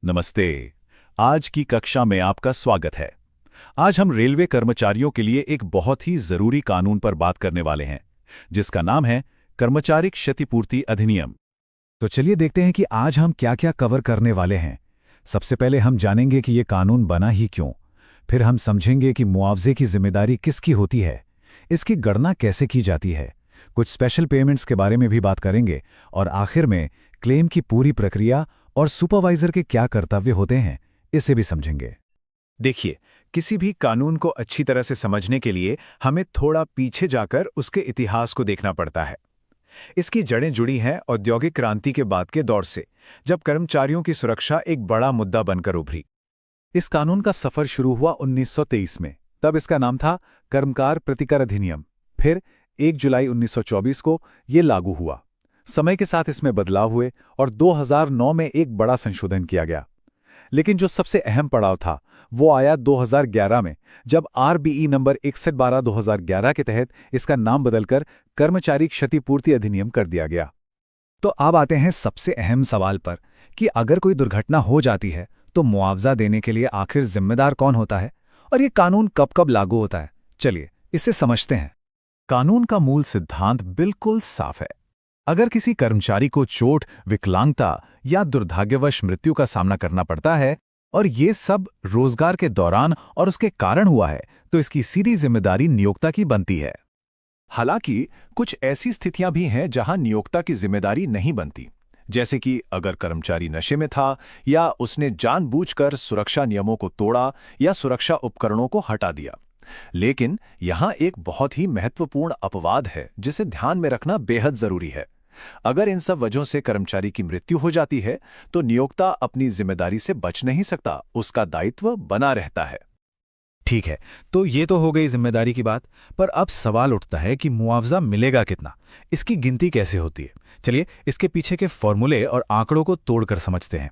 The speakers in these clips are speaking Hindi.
नमस्ते। आज की कक्षा में आपका स्वागत है। आज हम रेलवे कर्मचारियों के लिए एक बहुत ही जरूरी कानून पर बात करने वाले हैं, जिसका नाम है कर्मचारी क्षतिपूर्ति अधिनियम। तो चलिए देखते हैं कि आज हम क्या क्या कवर करने वाले हैं। सबसे पहले हम जानेंगे कि ये कानून बना ही क्यों। फिर हम समझेंगे कि मुआवजे की जिम्मेदारी किसकी होती है, इसकी गणना कैसे की जाती है, कुछ स्पेशल पेमेंट्स के बारे में भी बात करेंगे और आखिर में क्लेम की पूरी प्रक्रिया और सुपरवाइजर के क्या कर्तव्य होते हैं, इसे भी समझेंगे। देखिए, किसी भी कानून को अच्छी तरह से समझने के लिए हमें थोड़ा पीछे जाकर उसके इतिहास को देखना पड़ता है। इसकी जड़ें जुड़ी हैं औद्योगिक क्रांति के बाद के दौर से, जब कर्मचारियों की सुरक्षा एक बड़ा मुद्दा बनकर उभरी। इस कानून का सफर शुरू हुआ 1923 में। तब इसका नाम था कर्मकार प्रतिकर अधिनियम। फिर 1 जुलाई 1924 को ये लागू हुआ। समय के साथ इसमें बदलाव हुए और 2009 में एक बड़ा संशोधन किया गया। लेकिन जो सबसे अहम पड़ाव था वो आया 2011 में, जब आरबीई नंबर 6112/2011 के तहत इसका नाम बदलकर कर्मचारी क्षतिपूर्ति अधिनियम कर दिया गया। तो अब आते हैं सबसे अहम सवाल पर कि अगर कोई दुर्घटना हो जाती है तो मुआवजा देने के लिए आखिर जिम्मेदार कौन होता है और ये कानून कब कब लागू होता है। चलिए इसे समझते हैं। कानून का मूल सिद्धांत बिल्कुल साफ है। अगर किसी कर्मचारी को चोट, विकलांगता या दुर्भाग्यवश मृत्यु का सामना करना पड़ता है और ये सब रोजगार के दौरान और उसके कारण हुआ है, तो इसकी सीधी जिम्मेदारी नियोक्ता की बनती है। हालांकि कुछ ऐसी स्थितियां भी हैं जहां नियोक्ता की जिम्मेदारी नहीं बनती, जैसे कि अगर कर्मचारी नशे में था या उसने जानबूझकर सुरक्षा नियमों को तोड़ा या सुरक्षा उपकरणों को हटा दिया। लेकिन यहां एक बहुत ही महत्वपूर्ण अपवाद है जिसे ध्यान में रखना बेहद जरूरी है। अगर इन सब वजहों से कर्मचारी की मृत्यु हो जाती है तो नियोक्ता अपनी जिम्मेदारी से बच नहीं सकता, उसका दायित्व बना रहता है। ठीक है, तो ये तो हो गई जिम्मेदारी की बात, पर अब सवाल उठता है कि मुआवजा मिलेगा कितना, इसकी गिनती कैसे होती है। चलिए इसके पीछे के फॉर्मूले और आंकड़ों को तोड़कर समझते हैं।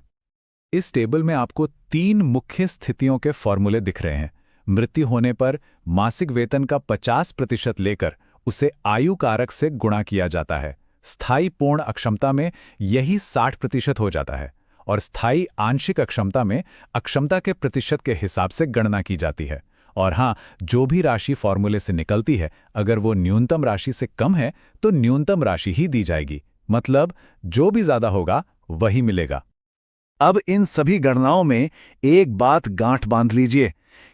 इस टेबल में आपको 3 मुख्य स्थितियों के फॉर्मूले दिख रहे हैं। मृत्यु होने पर मासिक वेतन का 50% लेकर उसे आयु कारक से गुणा किया जाता है। स्थायी पूर्ण अक्षमता में यही 60% हो जाता है और स्थायी आंशिक अक्षमता में अक्षमता के प्रतिशत के हिसाब से गणना की जाती है। और हाँ, जो भी राशि फॉर्मूले से निकलती है, अगर वो न्यूनतम राशि से कम है तो न्यूनतम राशि ही दी जाएगी। मतलब जो भी ज्यादा होगा वही मिलेगा। अब इन सभी गणनाओं में एक बात गांठ बांध लीजिए,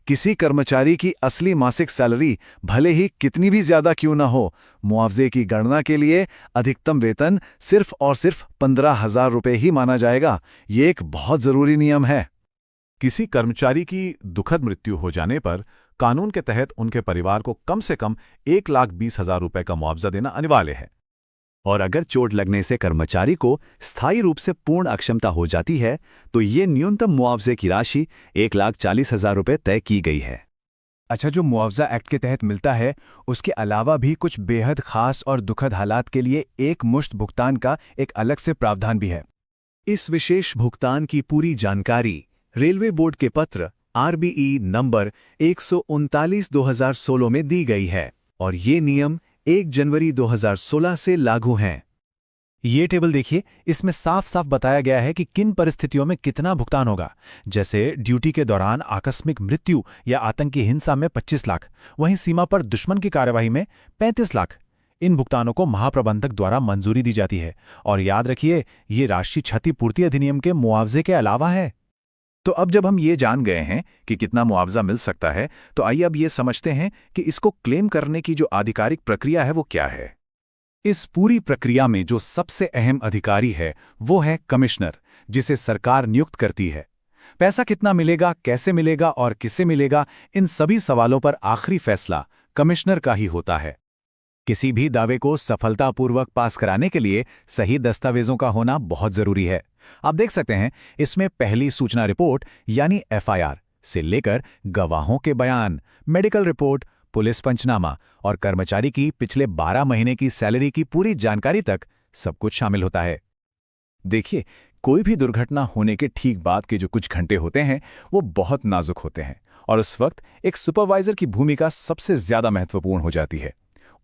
किसी कर्मचारी की असली मासिक सैलरी भले ही कितनी भी ज्यादा क्यों ना हो, मुआवजे की गणना के लिए अधिकतम वेतन सिर्फ और सिर्फ 15,000 रुपये ही माना जाएगा। ये एक बहुत जरूरी नियम है। किसी कर्मचारी की दुखद मृत्यु हो जाने पर कानून के तहत उनके परिवार को कम से कम 1,20,000 रुपये का मुआवजा देना अनिवार्य है। और अगर चोट लगने से कर्मचारी को स्थायी रूप से पूर्ण अक्षमता हो जाती है तो ये न्यूनतम मुआवजे की राशि 1,40,000 रुपये तय की गई है। अच्छा, जो मुआवजा एक्ट के तहत मिलता है उसके अलावा भी कुछ बेहद खास और दुखद हालात के लिए एक मुश्त भुगतान का एक अलग से प्रावधान भी है। इस विशेष भुगतान की पूरी जानकारी रेलवे बोर्ड के पत्र आरबीई नंबर 139/2016 में दी गई है और ये नियम 1 जनवरी 2016 से लागू हैं। ये टेबल देखिए, इसमें साफ साफ बताया गया है कि किन परिस्थितियों में कितना भुगतान होगा। जैसे ड्यूटी के दौरान आकस्मिक मृत्यु या आतंकी हिंसा में 25 लाख, वहीं सीमा पर दुश्मन की कार्यवाही में 35 लाख। इन भुगतानों को महाप्रबंधक द्वारा मंजूरी दी जाती है और याद रखिए, ये राशि क्षतिपूर्ति अधिनियम के मुआवजे के अलावा है। तो अब जब हम ये जान गए हैं कि कितना मुआवजा मिल सकता है, तो आइए अब ये समझते हैं कि इसको क्लेम करने की जो आधिकारिक प्रक्रिया है वो क्या है। इस पूरी प्रक्रिया में जो सबसे अहम अधिकारी है वो है कमिश्नर, जिसे सरकार नियुक्त करती है। पैसा कितना मिलेगा, कैसे मिलेगा और किससे मिलेगा, इन सभी सवालों पर आखिरी फैसला कमिश्नर का ही होता है। किसी भी दावे को सफलतापूर्वक पास कराने के लिए सही दस्तावेजों का होना बहुत जरूरी है। आप देख सकते हैं, इसमें पहली सूचना रिपोर्ट यानी एफआईआर से लेकर गवाहों के बयान, मेडिकल रिपोर्ट, पुलिस पंचनामा और कर्मचारी की पिछले 12 महीने की सैलरी की पूरी जानकारी तक सब कुछ शामिल होता है। देखिए, कोई भी दुर्घटना होने के ठीक बाद के जो कुछ घंटे होते हैं वो बहुत नाजुक होते हैं और उस वक्त एक सुपरवाइजर की भूमिका सबसे ज्यादा महत्वपूर्ण हो जाती है।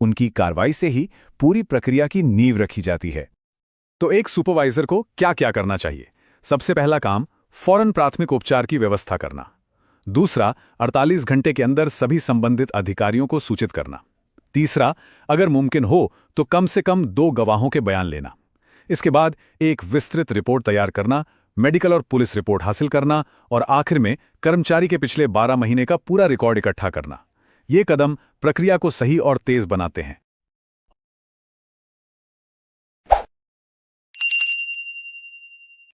उनकी कार्रवाई से ही पूरी प्रक्रिया की नींव रखी जाती है। तो एक सुपरवाइजर को क्या क्या करना चाहिए? सबसे पहला काम फौरन प्राथमिक उपचार की व्यवस्था करना। दूसरा, 48 घंटे के अंदर सभी संबंधित अधिकारियों को सूचित करना। तीसरा, अगर मुमकिन हो तो कम से कम 2 गवाहों के बयान लेना। इसके बाद एक विस्तृत रिपोर्ट तैयार करना, मेडिकल और पुलिस रिपोर्ट हासिल करना और आखिर में कर्मचारी के पिछले 12 महीने का पूरा रिकॉर्ड इकट्ठा करना। ये कदम प्रक्रिया को सही और तेज बनाते हैं।